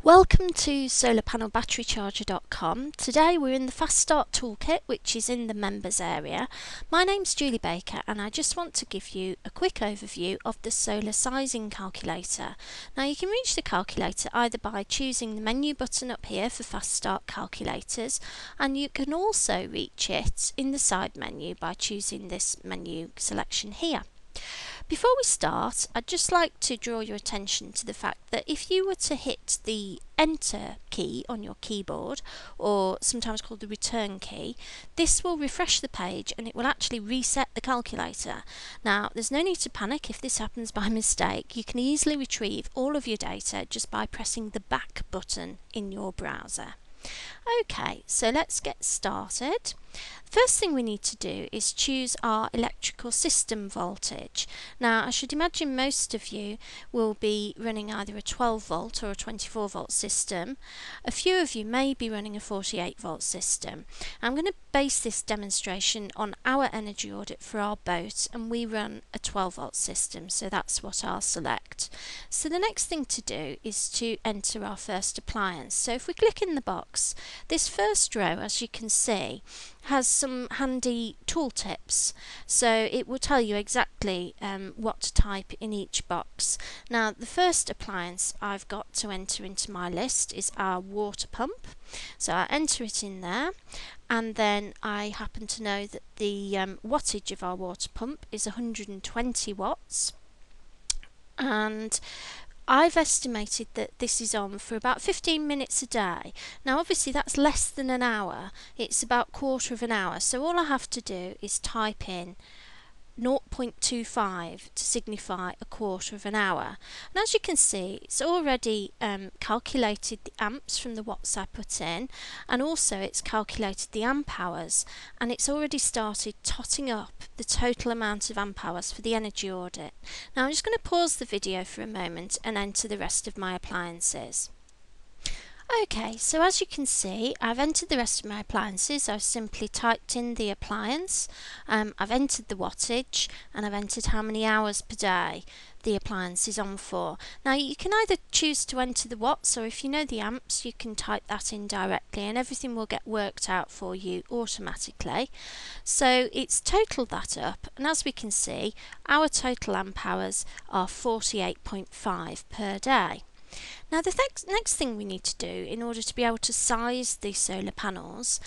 Welcome to solarpanelbatterycharger.com. Today we're in the Fast Start Toolkit, which is in the members area. My name's Julie Baker and I just want to give you a quick overview of the solar sizing calculator. Now you can reach the calculator either by choosing the menu button up here for Fast Start calculators, and you can also reach it in the side menu by choosing this menu selection here. Before we start, I'd just like to draw your attention to the fact that if you were to hit the Enter key on your keyboard, or sometimes called the return key, this will refresh the page and it will actually reset the calculator. Now, there's no need to panic if this happens by mistake. You can easily retrieve all of your data just by pressing the back button in your browser. Okay, so let's get started. First thing we need to do is choose our electrical system voltage. Now I should imagine most of you will be running either a 12 volt or a 24 volt system. A few of you may be running a 48 volt system. I'm going to base this demonstration on our energy audit for our boat, and we run a 12 volt system, so that's what I'll select. So the next thing to do is to enter our first appliance. So if we click in the box, this first row, as you can see, has some handy tooltips, so it will tell you exactly what to type in each box. Now the first appliance I've got to enter into my list is our water pump, so I enter it in there, and then I happen to know that the wattage of our water pump is 120 watts, and I've estimated that this is on for about 15 minutes a day. Now obviously that's less than an hour, it's about quarter of an hour, so all I have to do is type in 0.25 to signify a quarter of an hour. And as you can see, it's already calculated the amps from the watts I put in, and also it's calculated the amp hours, and it's already started totting up the total amount of amp hours for the energy audit. Now I'm just going to pause the video for a moment and enter the rest of my appliances. Okay, so as you can see, I've entered the rest of my appliances. I've simply typed in the appliance, I've entered the wattage, and I've entered how many hours per day the appliance is on for. Now you can either choose to enter the watts, or if you know the amps, you can type that in directly and everything will get worked out for you automatically. So it's totaled that up, and as we can see, our total amp hours are 48.5 per day. Now the next thing we need to do in order to be able to size the solar panels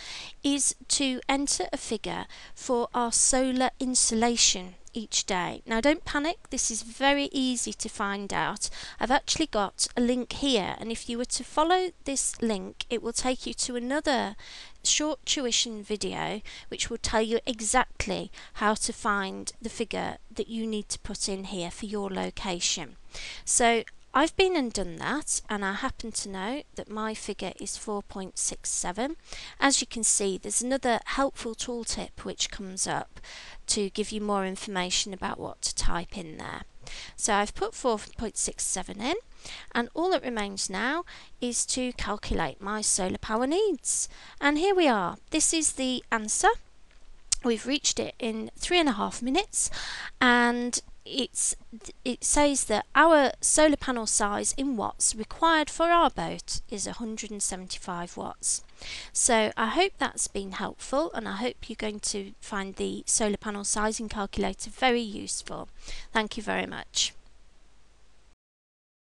is to enter a figure for our solar insolation each day. Now don't panic, this is very easy to find out. I've actually got a link here, and if you were to follow this link it will take you to another short tuition video which will tell you exactly how to find the figure that you need to put in here for your location. So I've been and done that, and I happen to know that my figure is 4.67. As you can see, there's another helpful tooltip which comes up to give you more information about what to type in there. So I've put 4.67 in, and all that remains now is to calculate my solar power needs. And here we are. This is the answer. We've reached it in 3.5 minutes, and it says that our solar panel size in watts required for our boat is 175 watts. So I hope that's been helpful, and I hope you're going to find the solar panel sizing calculator very useful. Thank you very much.